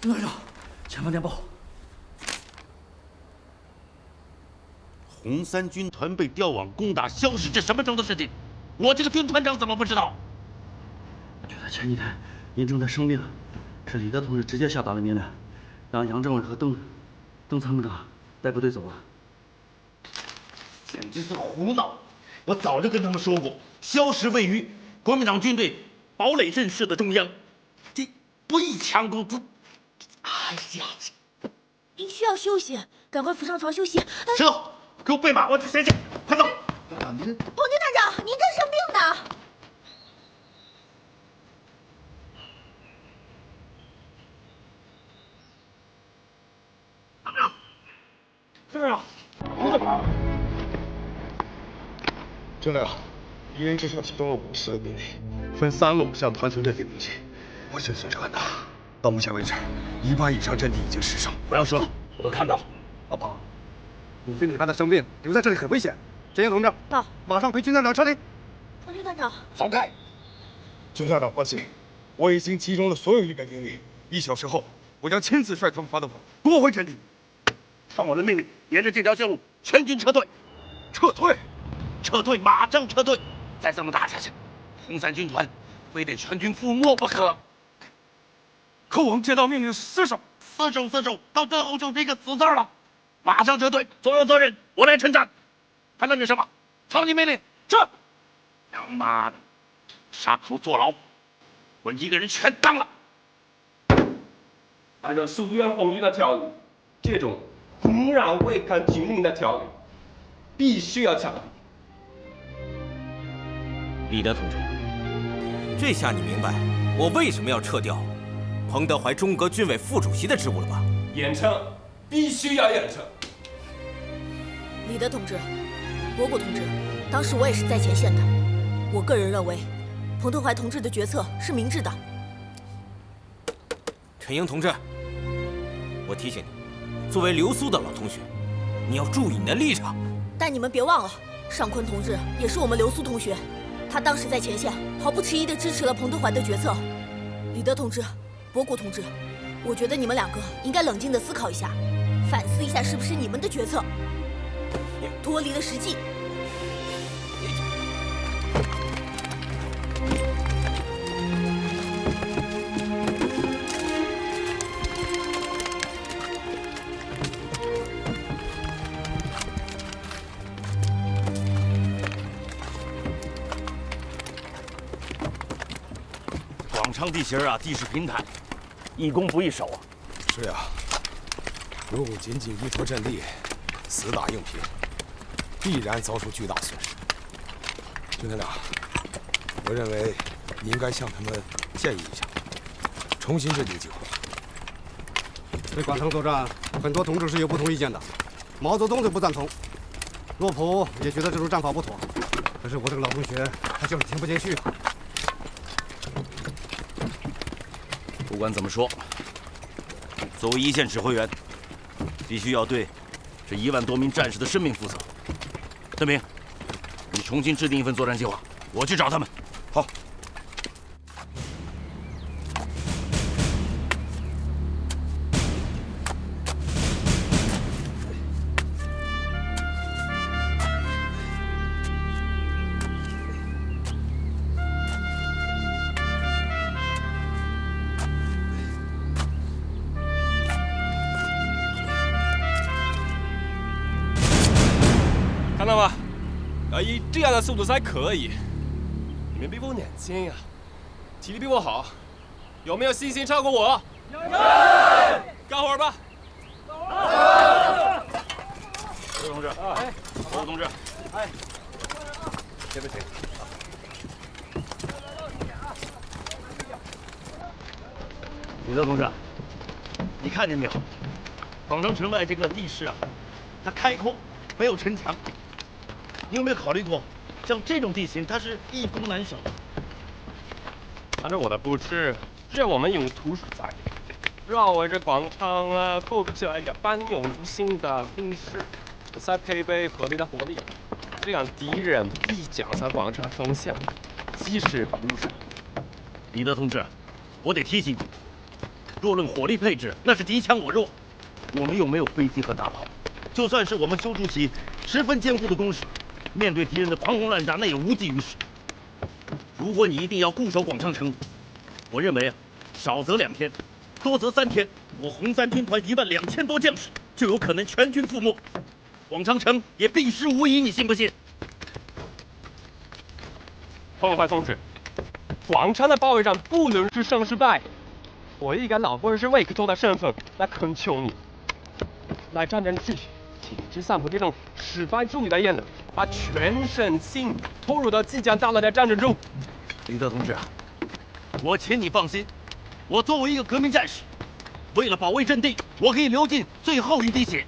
陆队长，前方电报。红三军团被调往攻打萧氏，这什么时候的事情？我这个军团长怎么不知道？就在前几天，您正在生病，是李德同志直接下达的命令，让杨政委和邓参谋长带部队走了。简直是胡闹！我早就跟他们说过，萧氏位于国民党军队堡垒阵势的中央，这不易强攻。哎呀，您需要休息，赶快扶上床休息。石头，给我备马，我去先去，快走！队长，您彭军团长，您正生病呢。队长，军长，敌人至少启动了50个兵力，分3路向团村阵地攻击，我军损失很大。到目前为止，1半以上阵地已经失守。不要说了，我都看到了。阿庞，你病他的生病，留在这里很危险。检验同志，到，马上回军团长车里。彭军团长，放开！军团长放心，我已经集中了所有预备兵力，1小时后，我将亲自率团发动夺回阵地。奉我的命令，沿着这条线路全军撤退，撤退！撤退，马上撤退！再这么打下去，红三军团非得全军覆没不可。可我们接到命令死守，死守，到最后就这个死字了。马上撤退，所有责任我来承担。还愣着什么？操你命令，撤！他妈的，杀猪坐牢，我一个人全当了。按照苏元红军的条例，这种不让违抗军令的条例，必须要枪毙。李德同志，这下你明白我为什么要撤掉彭德怀中革军委副主席的职务了吧？严惩，必须要严惩。李德同志，博古同志，当时我也是在前线的。我个人认为，彭德怀同志的决策是明智的。陈英同志，我提醒你，作为留苏的老同学，你要注意你的立场。但你们别忘了，尚昆同志也是我们留苏同学，他当时在前线毫不迟疑地支持了彭德怀的决策。李德同志，博古同志，我觉得你们2个应该冷静地思考一下，反思一下是不是你们的决策脱离了实际。广昌地形啊，地势平坦，易攻不易守啊。是呀，如果仅仅依托阵地，死打硬拼，必然遭受巨大损失。军团长，我认为你应该向他们建议一下，重新制定计划。对广昌作战，很多同志是有不同意见的。毛泽东就不赞同，洛普也觉得这种战法不妥。可是我这个老同学，他就是听不进去啊。不管怎么说，作为一线指挥员，必须要对这1万多名战士的生命负责。邓明，你重新制定一份作战计划，我去找他们。好。看到吗？要以这样的速度才可以。你们比我年轻呀，体力比我好，有没有信心超过我？有！干活吧！刘同志，侯同志，对不起。李德同志，你看见没有？广昌城外这个地势啊，它开阔，没有城墙。你有没有考虑过，像这种地形，它是易攻难守？按照我的布置，只要我们用土石在绕围着广场啊，构筑起来一个半永无形的工事，再配备合理的火力，这样敌人必将向广场冲向，即使不入手。李德同志，我得提醒你，若论火力配置，那是敌强我弱。我们又没有飞机和大炮，就算是我们修筑起十分坚固的工事，面对敌人的狂轰滥炸，那也无济于事。如果你一定要固守广昌城，我认为啊，少则2天，多则3天，我红三军团12000多将士就有可能全军覆没，广昌城也必失无疑，你信不信？彭德怀同志，广昌的保卫战不能是胜是败。我以一个老quân师魏克忠的身份来恳求你，来战争之前，停止散布这种失败主义的言论，把全身心投入到即将到来的战争中。李德同志，我请你放心，我作为一个革命战士，为了保卫阵地，我可以流尽最后一滴血。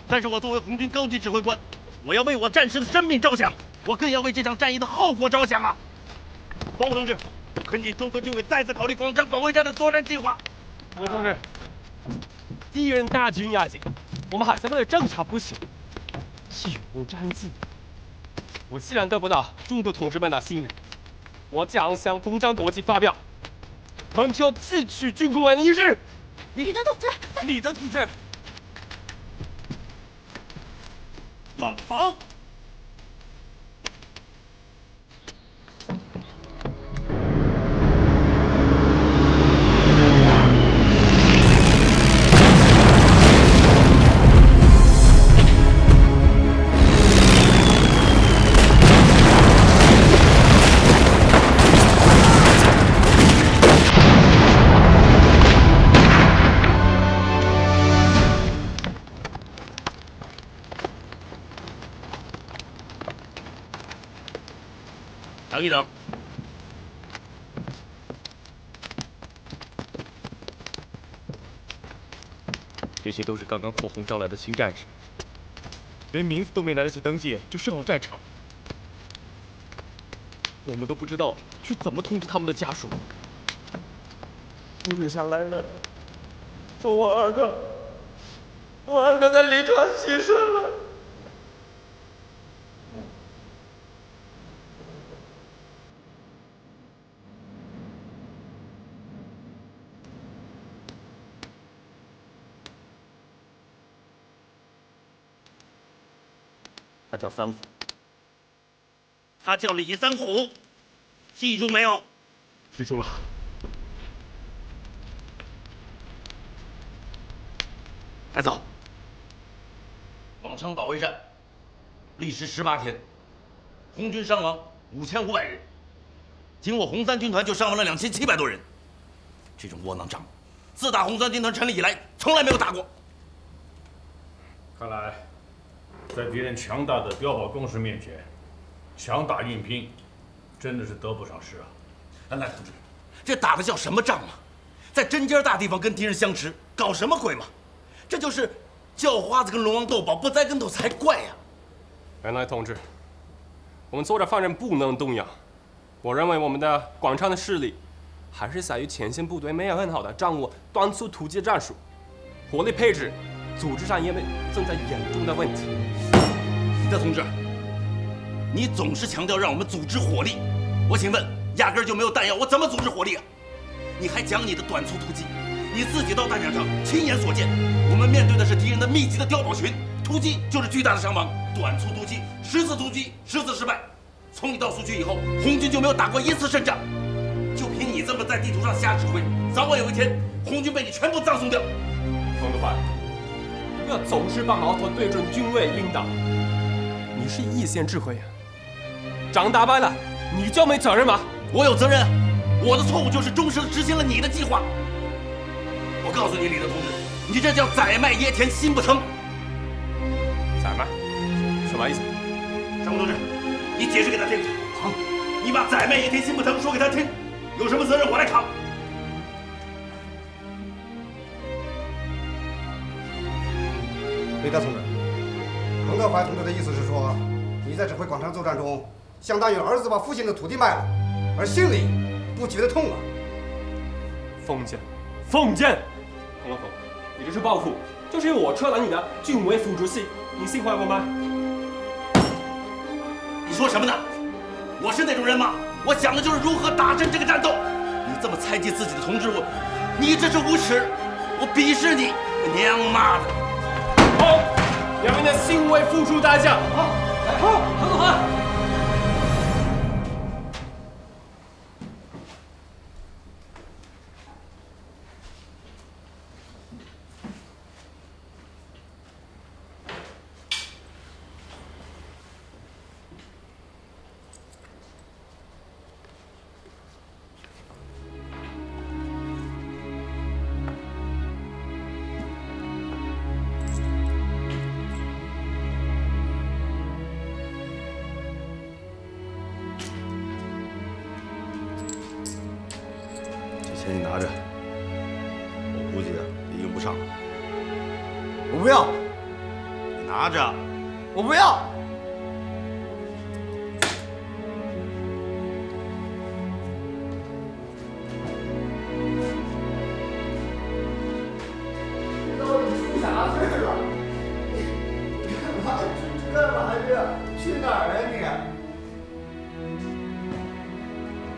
但是我作为红军高级指挥官，我要为我战士的生命着想，我更要为这场战役的后果着想啊！包同志，恳请中科军委再次考虑广昌保卫战的作战计划。魏同志，敌人大军压境，我们还在为了侦察不行，既无战绩。我既然得不到中国同志们的信任，我将向东张国际发表恳求继续军顾问的意志。李德同志，李德同志，冷房。等一等，这些都是刚刚火红招来的新战士，连名字都没来得及登记就上了战场，我们都不知道去怎么通知他们的家属。日下来了，说我二哥在临床牺牲了。他叫三虎，他叫李三虎，记住没有？记住了。快走！广昌保卫战历时18天，红军伤亡5500人，仅我红三军团就伤亡了2700多人。这种窝囊仗，自打红三军团成立以来，从来没有打过。看来，在敌人强大的碉堡工事面前，强打硬拼，真的是得不偿失啊！赖同志，这打的叫什么仗啊？在针尖大地方跟敌人相持，搞什么鬼嘛？这就是叫花子跟龙王斗宝，不栽跟头才怪呀！原来同志，我们作战方针不能动摇。我认为我们的广昌的势力，还是在于前线部队没有很好的掌握短促突击战术，火力配置、组织上也存在严重的问题。李德同志，你总是强调让我们组织火力，我请问，压根儿就没有弹药，我怎么组织火力啊？你还讲你的短促突击，你自己到战场上亲眼所见，我们面对的是敌人的密集的碉堡群，突击就是巨大的伤亡，短促突击10次突击10次失败。从你到苏区以后，红军就没有打过1次胜仗。就凭你这么在地图上瞎指挥，早晚有一天，红军被你全部葬送掉。彭德怀，不要总是把矛头对准军委领导。你是一线指挥，仗打败了，你就没责任吗？我有责任，我的错误就是忠实地执行了你的计划。我告诉你，李德同志，你这叫宰卖椰田心不疼。宰卖？什么意思？张同志，你解释给他听。好，你把宰卖椰田心不疼说给他听，有什么责任我来扛。李德同志，彭德怀同志的意思是说，你在指挥广昌作战中，相当于儿子把父亲的土地卖了，而心里不觉得痛啊。封建，封建！彭德怀，你这是报复，就是因为我撤了你的军委副主席，你心怀我吗？你说什么呢？我是那种人吗？我想的就是如何打胜这个战斗。你这么猜忌自己的同志，你这是无耻！我鄙视你！娘妈的！好，两人的行为付出代价。好，来，好，很好。钱你拿着，我估计也用不上了。我不要，你拿着。我不要。到底出啥事了？你干嘛去哪儿啊你？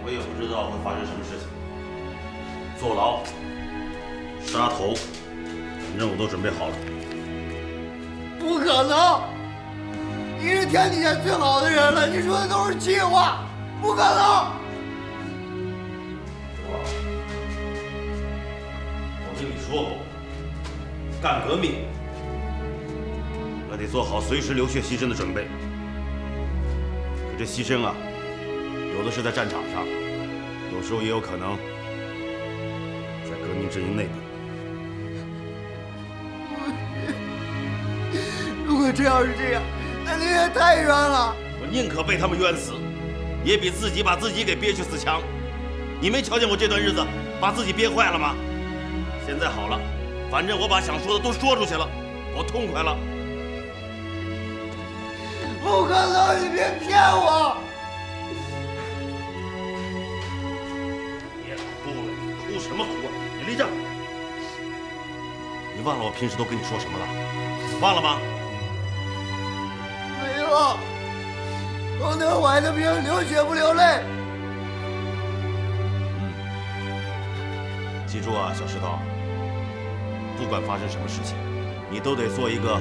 我也不知道会发生什么事情。坐牢、杀头，反正我都准备好了。不可能！你是天底下最好的人了，你说的都是气话，不可能！我跟你说过，干革命那得做好随时流血牺牲的准备。可这牺牲啊，有的是在战场上，有时候也有可能在革命阵营内部。如果真要是这样，那你也太冤了。我宁可被他们冤死，也比自己把自己给憋屈死强。你没瞧见我这段日子把自己憋坏了吗？现在好了，反正我把想说的都说出去了，我痛快了。不可能！你别骗我！别哭了，你哭什么哭啊？你立正！你忘了我平时都跟你说什么了？忘了吗？没了。彭德怀的病流血不流泪。记住啊，小石头，不管发生什么事情，你都得做一个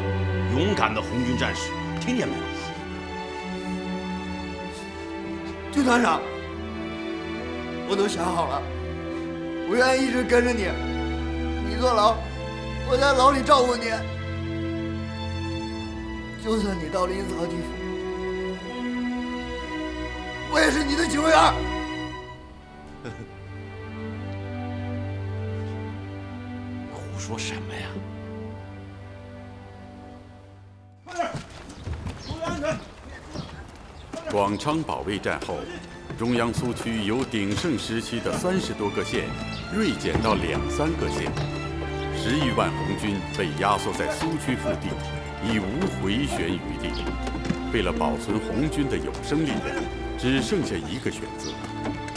勇敢的红军战士，听见没有？军团长，我都想好了，我愿意一直跟着你。你坐牢，我在牢里照顾你。就算你到了阴曹地府，我也是你的警卫员。胡说什么呀？广昌保卫战后，中央苏区由鼎盛时期的30多个县锐减到2、3个县，10余万红军被压缩在苏区腹地，已无回旋余地。为了保存红军的有生力量，只剩下一个选择，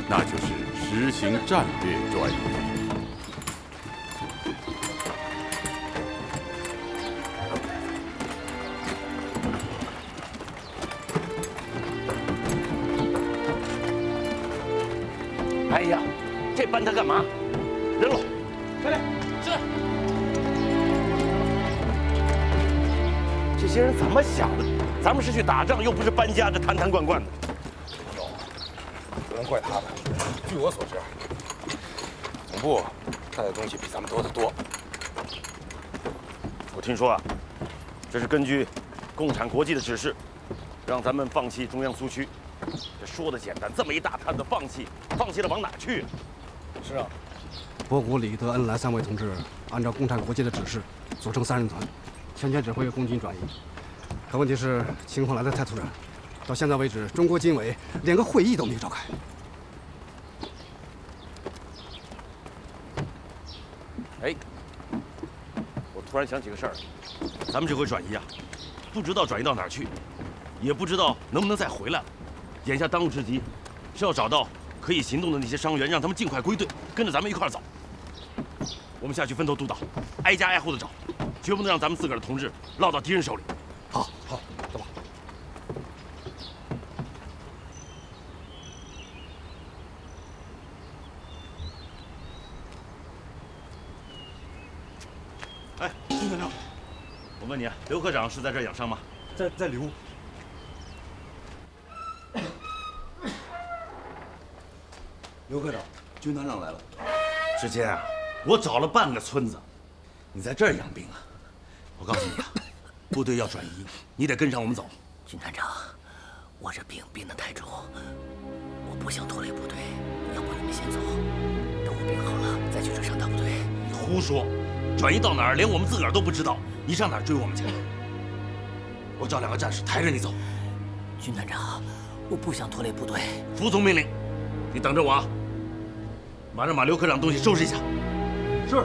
那就是实行战略转移。哎呀，这搬他干嘛？扔了！快点，是。这些人怎么想的？咱们是去打仗，又不是搬家，这坛坛罐罐的。不能怪他们。据我所知，总部带的东西比咱们多得多。我听说啊，这是根据共产国际的指示，让咱们放弃中央苏区。这说的简单，这么一大摊子放弃，放弃了往哪去？是啊，博古、李德、恩来3位同志按照共产国际的指示，组成3人团，全权指挥红军转移。可问题是情况来得太突然，到现在为止，中国军委连个会议都没有召开。哎，我突然想起个事儿，咱们这回转移啊，不知道转移到哪儿去，也不知道能不能再回来了。眼下当务之急是要找到可以行动的那些伤员，让他们尽快归队，跟着咱们一块儿走。我们下去分头督导，挨家挨户的找，绝不能让咱们自个儿的同志落到敌人手里。好，走吧。团长，我问你，刘科长是在这儿养伤吗？在里屋。刘科长，军团长来了。之前啊，我找了半个村子，你在这儿养病啊？我告诉你啊，部队要转移，你得跟上我们走。军团长，我这病得太重，我不想拖累部队，要不你们先走，等我病好了再去追上大部队。你胡说！转移到哪儿，连我们自个儿都不知道，你上哪儿追我们去？我找2个战士抬着你走。军团长，我不想拖累部队。服从命令，你等着我啊！马上把刘科长东西收拾一下。是。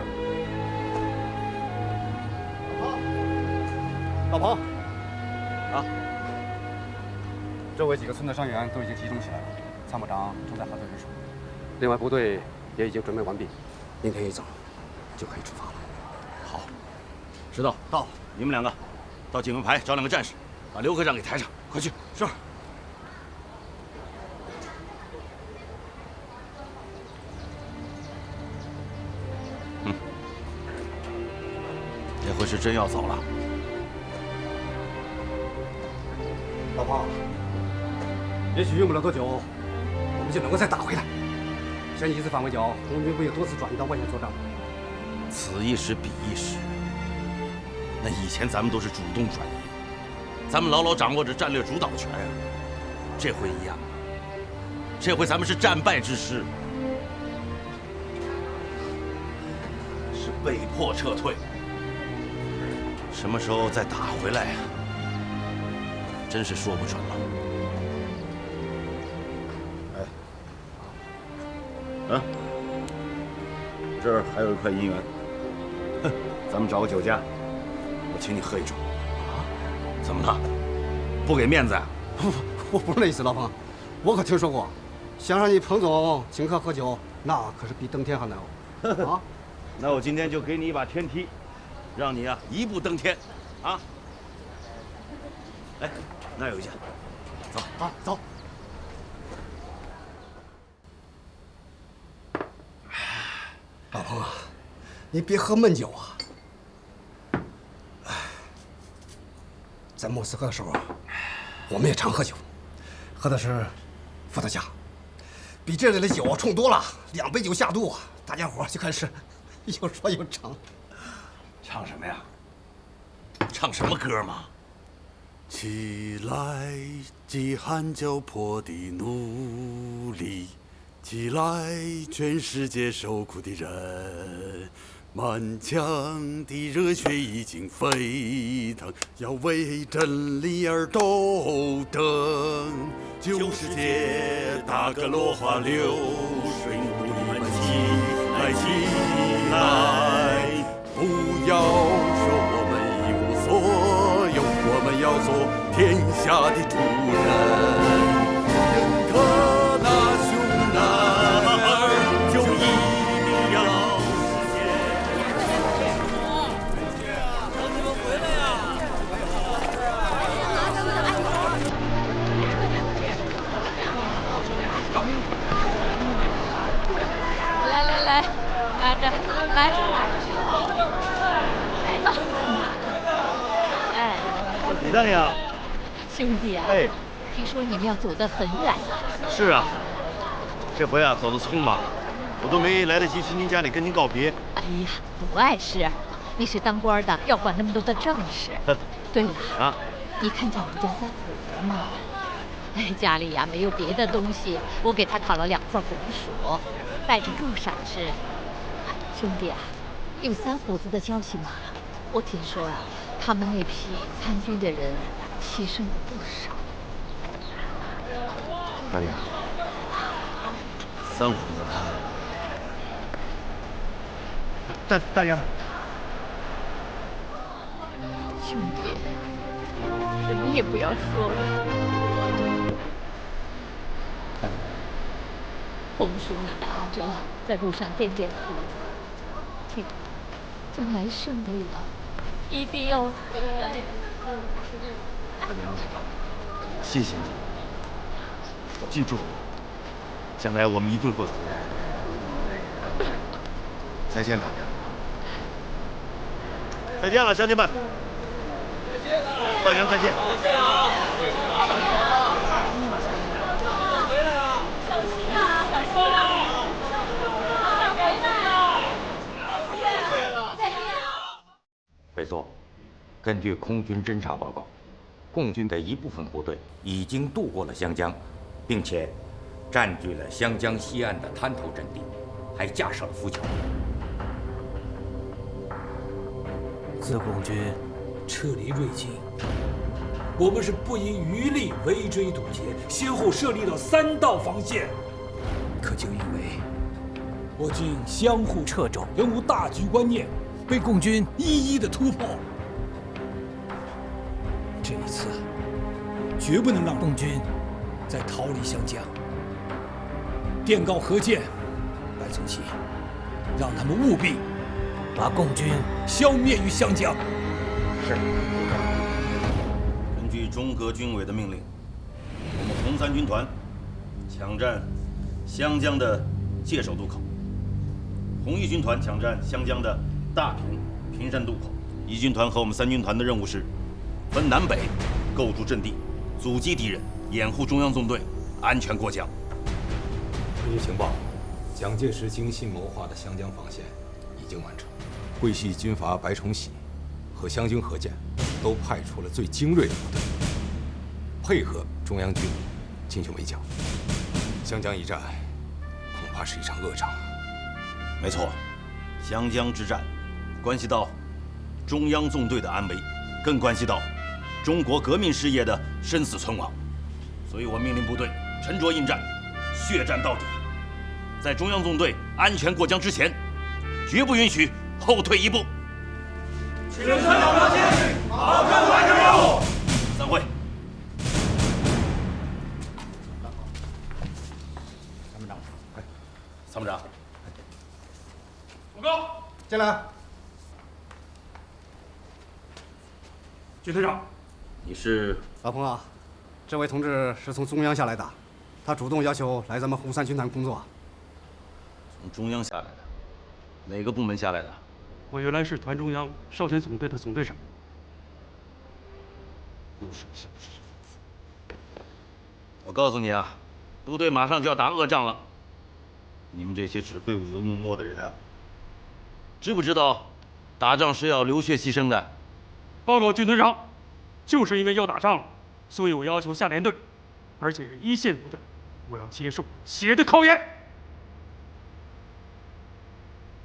老彭，啊，周围几个村的伤员都已经集中起来了，参谋长正在核对人数，另外部队也已经准备完毕，明天一早就可以出发了。好，石头到，你们2个到警卫排找2个战士，把刘科长给抬上，快去！是。这回是真要走了。老彭，也许用不了多久，我们就能够再打回来。前几次反围剿，红军不也多次转移到外线作战吗？此一时彼一时。那以前咱们都是主动转移，咱们牢牢掌握着战略主导权呀。这回一样，这回咱们是战败之师，是被迫撤退。什么时候再打回来呀？真是说不准了。哎，这儿还有1块银元，哼，咱们找个酒家，我请你喝一盅。啊？怎么了？不给面子啊？我不是那意思，老彭，我可听说过，想让你彭总请客喝酒，那可是比登天还难哦。啊？那我今天就给你一把天梯，让你啊一步登天，啊！哎，那有一家，走啊，走。老彭啊，你别喝闷酒啊！在莫斯科的时候，我们也常喝酒，喝的是伏特加，比这里的酒冲多了。2杯酒下肚，大家伙就开始又说又唱。唱什么呀？唱什么歌嘛？起来，饥寒交迫的奴隶！起来，全世界受苦的人！满腔的热血已经沸腾，要为真理而斗争。旧世界大哥落花流水，奴隶们起来，起来！不要说我们一无所有，我们要做天下的主人。认可那熊男儿，就一定要实现。让你们回来呀！来，拿着，来。哎，李大娘，兄弟啊，哎，听说你们要走得很远啊？是啊，这回啊走得匆忙，我都没来得及去您家里跟您告别。哎呀，不碍事，你是当官的，要管那么多的正事。对了啊，你看见我们家三虎吗？哎，家里呀没有别的东西，我给他讨了2份红薯，带着路上吃。兄弟啊，有三虎子的消息吗？我听说啊，他们那批参军的人牺牲了不少。大娘，三虎子，大娘，兄弟，什么也不要说了。红薯你拿着，在路上垫垫肚子。将来胜利了，一定要回来。大娘，谢谢你，我记住，将来我们一定会回来。再见，大娘。再见了，乡亲们！万源再见！北座，根据空军侦察报告，共军的一部分部队已经渡过了湘江，并且占据了湘江西岸的滩头阵地，还架设了浮桥。自共军撤离瑞金，我们是不遗余力围追堵截，先后设立了3道防线。可就因为我军相互掣肘，仍无大局观念，被共军一一的突破。这一次，绝不能让共军再逃离湘江。电告何键、白崇禧，让他们务必把共军消灭于湘江。是。根据中革军委的命令，我们红三军团抢占湘江的界首渡口，红一军团抢占湘江的大平山渡口。一军团和我们3军团的任务是分南北构筑阵地，阻击敌人，掩护中央纵队安全过江。根据情报，蒋介石精心谋划的湘江防线已经完成。桂系军阀白崇禧和湘军何键都派出了最精锐的部队，配合中央军进行围剿。湘江一战恐怕是一场恶仗。没错，湘江之战关系到中央纵队的安危，更关系到中国革命事业的生死存亡。所以我命令部队沉着应战，血战到底。在中央纵队安全过江之前，绝不允许后退一步。全身老百姓，保证完成任务。散会。参谋长，参谋长，报告，进来。军团长，你是老彭啊，这位同志是从中央下来的，他主动要求来咱们红三军团工作。从中央下来的，哪个部门下来的？我原来是团中央少先总队的总队长。我告诉你啊，部队马上就要打恶仗了，你们这些只会舞文弄墨的人啊，知不知道打仗是要流血牺牲的？报告军团长，就是因为要打仗了，所以我要求下连队，而且是一线部队，我要接受血的考验。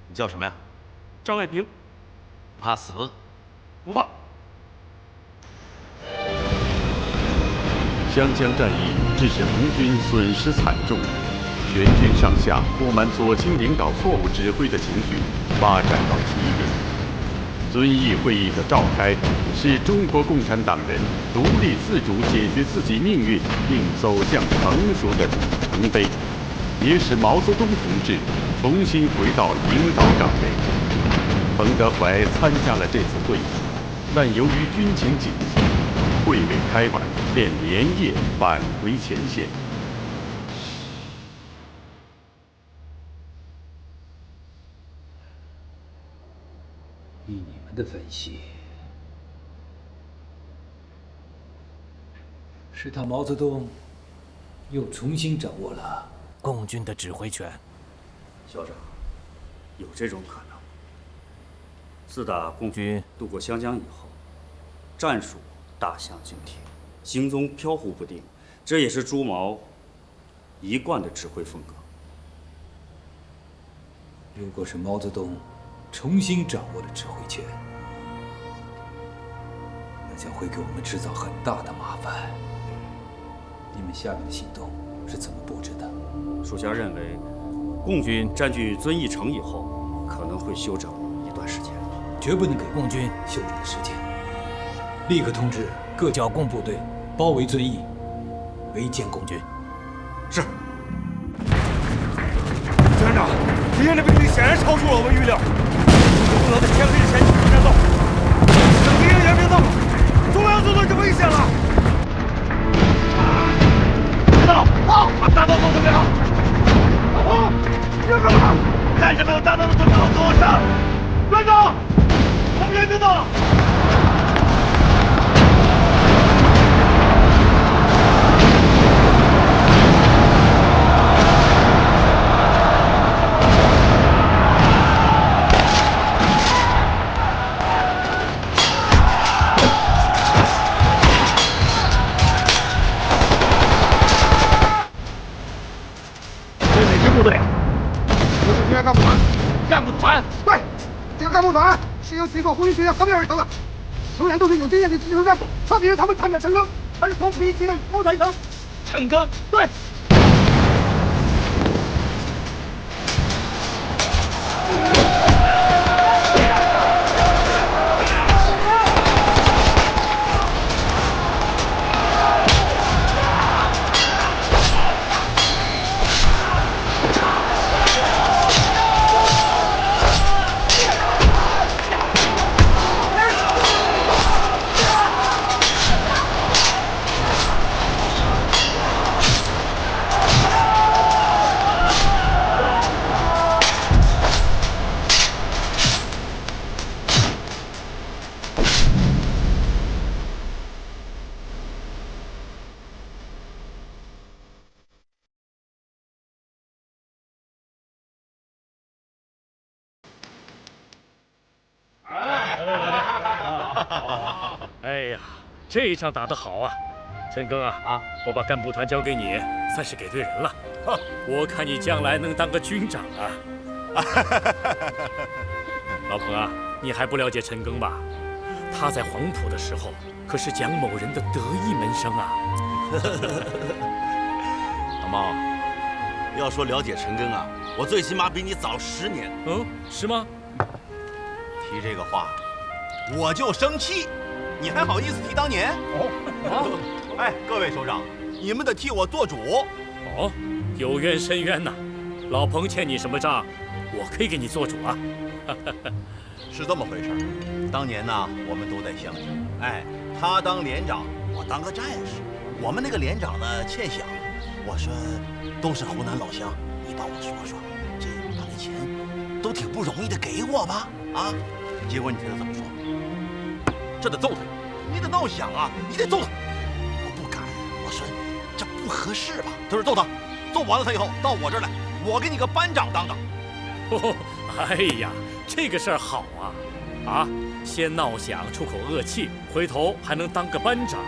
你叫什么呀？张爱萍。怕死？不怕。湘江战役致使红军损失惨重，全军上下不满左倾领导错误指挥的情绪发展到极点。遵义会议的召开，使中国共产党人独立自主解决自己命运并走向成熟的里程碑，也使毛泽东同志重新回到领导岗位。彭德怀参加了这次会议，但由于军情紧急，会未开完便连夜返回前线。依你们的分析，是他毛泽东又重新掌握了共军的指挥权。校长，有这种可能。自打共军渡过湘江以后，战术大相径庭，行踪飘忽不定，这也是朱毛一贯的指挥风格。如果是毛泽东重新掌握了指挥权，那将会给我们制造很大的麻烦。你们下面的行动是怎么布置的？属下认为，共军占据遵义城以后，可能会休整一段时间。绝不能给共军休整的时间。立刻通知各剿共部队包围遵义，围歼共军。是。军团长，敌人的兵力显然超出了我们预料，不能在天黑之前进行战斗。等敌人援兵到，中央纵队就危险了。好，大刀总准备好。老彭，别干了！战士们有大刀的准备好，跟我上。团长，红军别别闹了！部队，这个干部团，干部团，对，这个干部团是由几个红衣学院合并而成的，成员都是有经验的技术干部，特别是他们参战陈赓，他是同属一期的副团长。陈赓，对。哎呀，这一仗打得好啊！陈赓啊，我把干部团交给你，算是给对人了。我看你将来能当个军长啊！老彭啊，你还不了解陈赓吧？他在黄埔的时候可是蒋某人的得意门生啊！老猫，要说了解陈赓啊，我最起码比你早10年。嗯，是吗？提这个话，我就生气。你还好意思提当年？哎，各位首长，你们得替我做主。哦，有冤申冤呐！老彭欠你什么账，我可以给你做主啊。是这么回事儿。当年呢，我们都在乡下，哎，他当连长，我当个战士。我们那个连长呢欠饷，我说都是湖南老乡，你帮我说说，这把那钱都挺不容易的给我吧？啊，结果你猜他怎么说？这得揍他，你得闹饷啊，你得揍他。我不敢，我说这不合适吧？他说揍他，揍完了他以后到我这儿来，我给你个班长当当。哦，哎呀，这个事儿好啊！啊，先闹饷出口恶气，回头还能当个班长，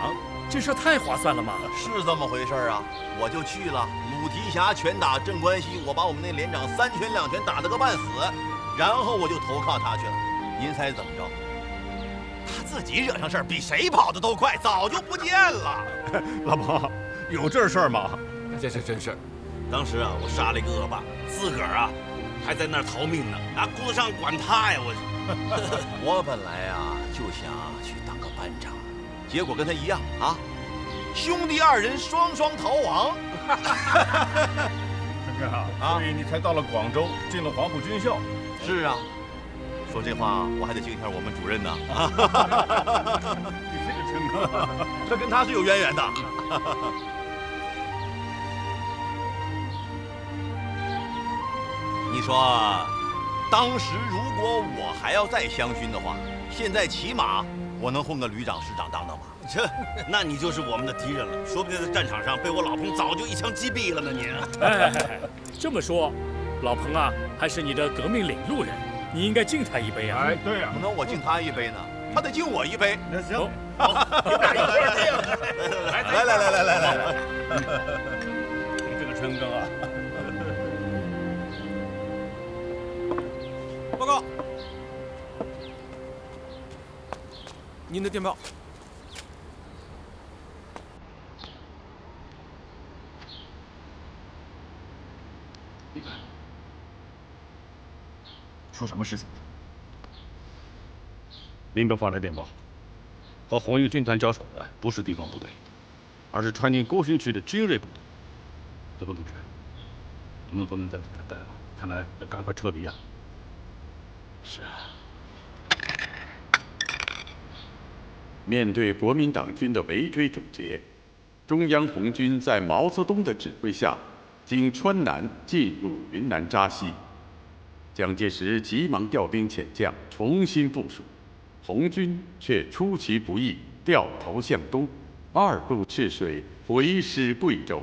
这事儿太划算了嘛！是这么回事啊，我就去了，鲁提辖拳打镇关西，我把我们那连长3拳2拳打得个半死，然后我就投靠他去了。您猜怎么着？他自己惹上事儿，比谁跑得都快，早就不见了。老彭，有这事儿吗？这是真事儿。当时啊，我杀了一个恶霸，自个儿啊还在那儿逃命呢，啊，顾得上管他呀！我本来啊就想去当个班长，结果跟他一样啊，兄弟2人双双逃亡。陈赓啊，所以你才到了广州，进了黄埔军校。是啊。说这话我还得敬一下我们主任呢。你这个陈赓，这跟他是有渊源的。你说，当时如果我还要再香薰的话，现在起码我能混个旅长、师长当当吧？那你就是我们的敌人了，说不定在战场上被我老彭早就一枪击毙了呢。你，哎，这么说，老彭啊，还是你的革命领路人。你应该敬他一杯啊！哎，对呀，不能我敬他一杯呢，他得敬我一杯。那行，好，来，这个陈赓啊，报告，您的电报。你看。出什么事情？林彪发来电报，和红一军团交手的不是地方部队，而是川宁沟浔区的精锐部队。德国同志，我们不能再在这待了，看来要赶快撤离啊！是啊。面对国民党军的围追堵截，中央红军在毛泽东的指挥下，经川南进入云南扎西。蒋介石急忙调兵遣将，重新部署，红军却出其不意，掉头向东，2渡赤水，回师贵州。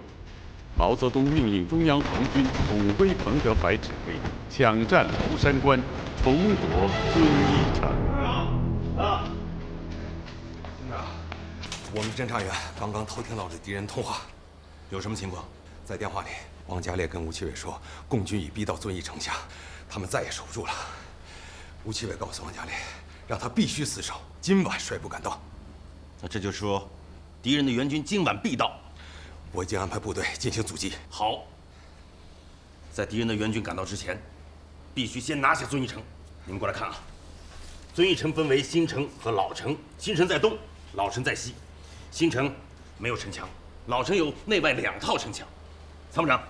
毛泽东命令中央红军统归彭德怀指挥，抢占庐山关，重夺遵义城。军长，我们侦察员刚刚偷听到了敌人通话，有什么情况？在电话里，王家烈跟吴奇伟说，共军已逼到遵义城下，他们再也守不住了。吴奇伟告诉王家烈，让他必须死守，今晚率部赶到。那这就是说，敌人的援军今晚必到。我已经安排部队进行阻击。好，在敌人的援军赶到之前，必须先拿下遵义城。你们过来看啊，遵义城分为新城和老城，新城在东，老城在西。新城没有城墙，老城有内外2套城墙。参谋长，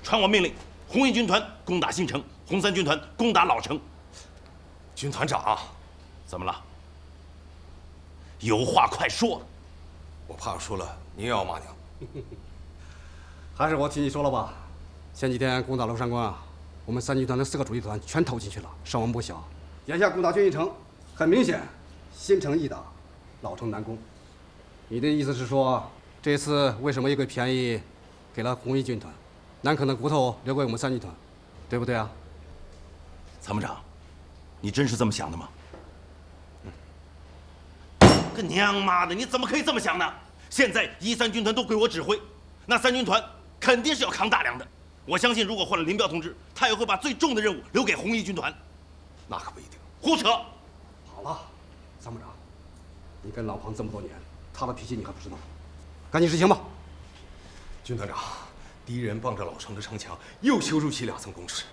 传我命令，红一军团攻打新城，红3军团攻打老城。军团长，怎么了？有话快说。我怕说了您又要骂娘。还是我替你说了吧。前几天攻打庐山关啊，我们3军团的4个主力团全投进去了，伤亡不小。眼下攻打遵义城，很明显，新城易打，老城难攻。你的意思是说，这次为什么一个便宜给了红一军团，南肯的骨头留给我们3军团，对不对啊？参谋长，你真是这么想的吗？个娘妈的，你怎么可以这么想呢？现在1、3军团都归我指挥，那3军团肯定是要扛大梁的。我相信，如果换了林彪同志，他也会把最重的任务留给红一军团。那可不一定。胡扯！好了，参谋长，你跟老庞这么多年，他的脾气你还不知道，赶紧执行吧。军团长，敌人傍着老城的城墙，又修筑起2层工事。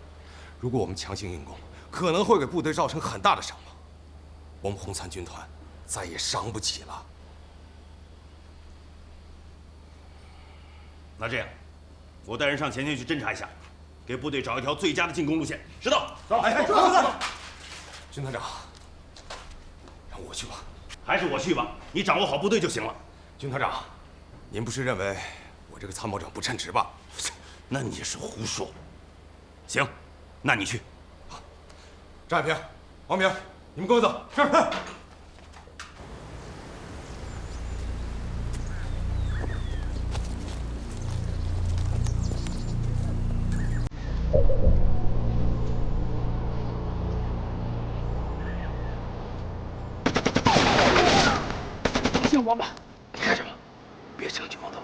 如果我们强行硬攻，可能会给部队造成很大的伤亡。我们红3军团再也伤不起了。那这样，我带人上前线去侦察一下，给部队找一条最佳的进攻路线。石头，走！走！军团长，让我去吧。还是我去吧，你掌握好部队就行了。军团长，您不是认为我这个参谋长不称职吧？那你是胡说。行，那你去。好，张海平、王明，你们跟我走。是。我们干什么？别生气，王头。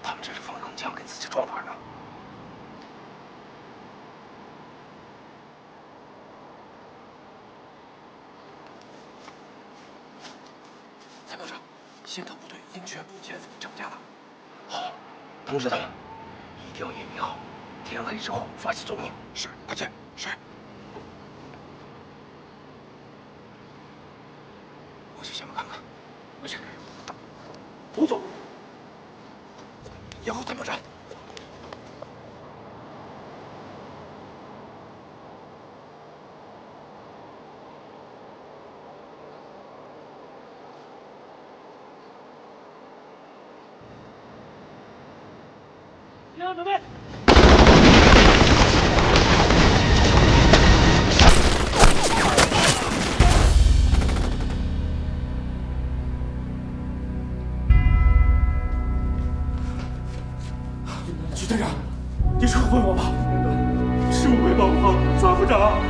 他们这是放横枪给自己壮胆呢。参谋长，先头部队已经全部前程家了。好，通知他们，一定要验明好，天黑之后发起总攻。是，快去。是。我去前面看看。快去。胡总，以后参谋长。一号准备。徐队长，你撤回我吧，恕为老庞参谋长。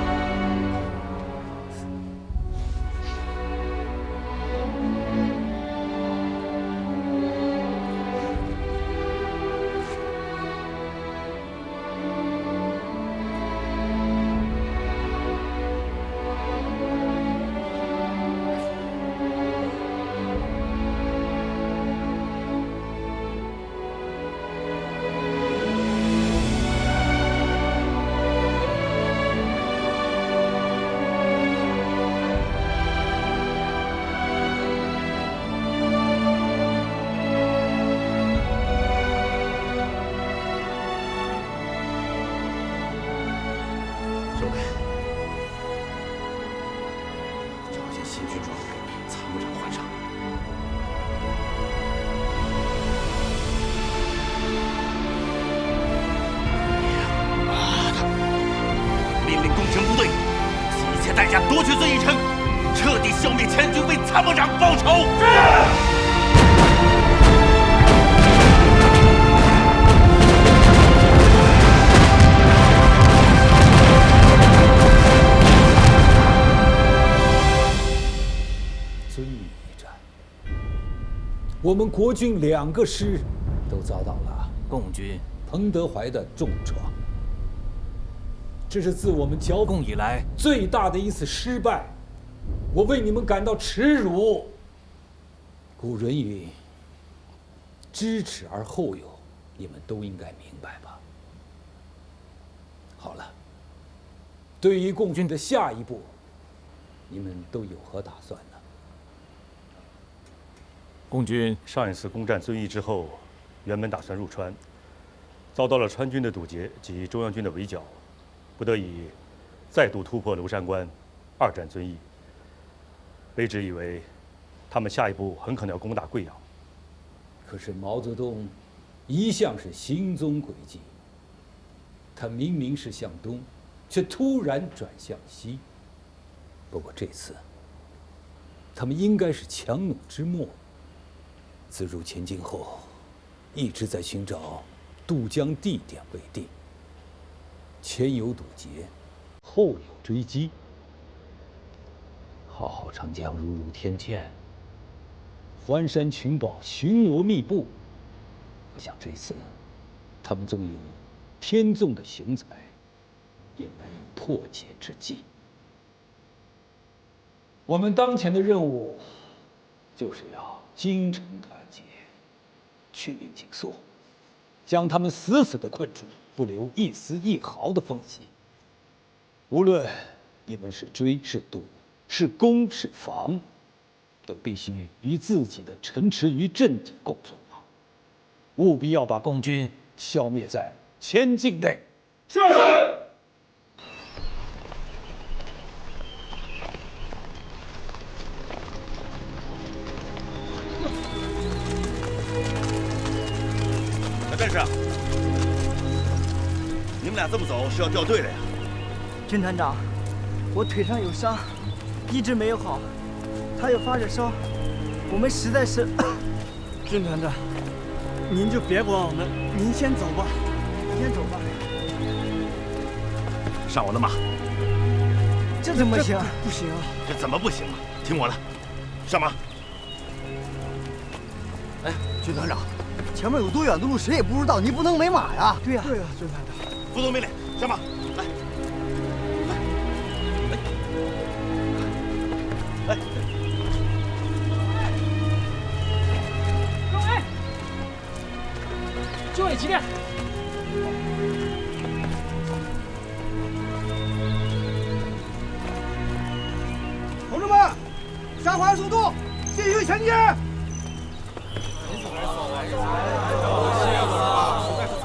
夺取遵义城，彻底消灭前军，为参谋长报仇。遵义一战，我们国军2个师都遭到了共军彭德怀的重创。这是自我们剿共以来最大的一次失败，我为你们感到耻辱。古人云：“知耻而后勇”，你们都应该明白吧？好了，对于共军的下一步，你们都有何打算呢？共军上一次攻占遵义之后，原本打算入川，遭到了川军的堵截及中央军的围剿，不得已再度突破娄山关，2战遵义。卑职以为，他们下一步很可能要攻打贵阳。可是毛泽东一向是行踪诡计，他明明是向东，却突然转向西。不过这次，他们应该是强弩之末。自入前进后，一直在寻找渡江地点未定，前有堵截，后有追击。浩浩长江如如天堑，环山群岛巡逻密布。我想这次，他们纵有天纵的雄才，也难有破解之计。我们当前的任务，就是要精诚团结，去病紧缩，将他们死死地困住，不留一丝一毫的缝隙。无论你们是追是堵，是攻是防，都必须与自己的城池与阵地共存，务必要把共军消灭在前境内。是。小战士，你们俩这么走是要掉队的呀？军团长，我腿上有伤，一直没有好，他又发着烧，我们实在是……军团长，您就别管我们，您先走吧，先走吧。上我的马！这怎么行？不行！这怎么不行啊？听我的，上马！哎，军团长，前面有多远的路谁也不知道，你不能没马呀！对呀，对呀，军团长。服从命令，上马！来，来，各位，就位起立。同志们，加快速度，继续前进！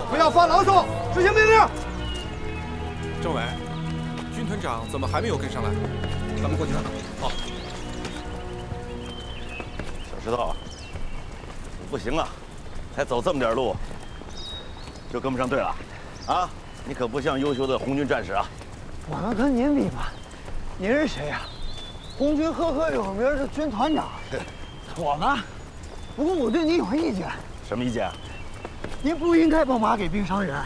不要发牢骚，执行命令。政委，军团长怎么还没有跟上来？咱们过去看看。好。小石头，你不行啊，才走这么点路，就跟不上队了，啊！你可不像优秀的红军战士啊。我能跟您比吗？您是谁呀？红军赫赫有名的军团长。我呢？不过我对您有意见。什么意见？您不应该把马给病伤人。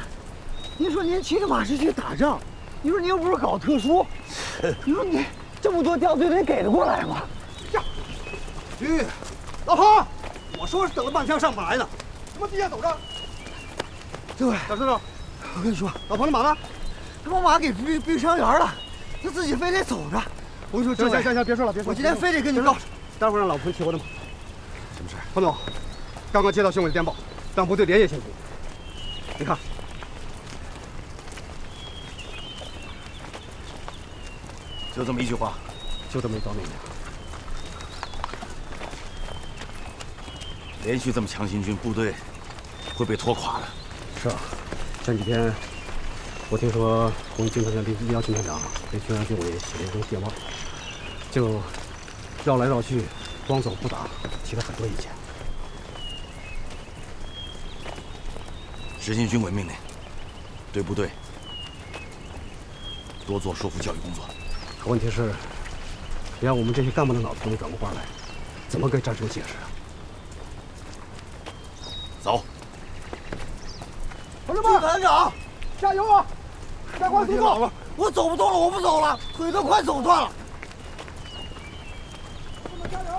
您说您骑着马是去打仗，你说您又不是搞特殊，你说你这么多调队得给得过来吗？呀，老彭，我说是等了半天上不来呢，他妈地下走着。这位小石头，我跟你说，老彭的马呢？他把马给病伤员了，他自己非得走着。我跟你说，行，别说了，别说了。我今天非得跟你告诉，待会儿让老彭骑我的马。什么事？彭总，刚刚接到县委的电报，让部队连夜前进。你看，就这么一句话，就这么一道命令。连续这么强行军，部队会被拖垮的。是啊，前几天我听说红军军团长李彪军团长给中央军委写了一封电报，就绕来绕去，光走不打，提了很多意见。执行军委命令，对部队多做说服教育工作。可问题是，连我们这些干部的脑子都没转过弯来，怎么跟战士们解释啊？走。同志们，团长，加油啊！加快速度！我走不动了，我不走了，腿都快走断了。加油！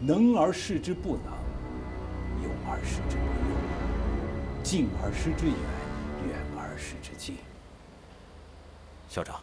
能而示之不能，用而示之不用，近而示之远，远而示之近。校长。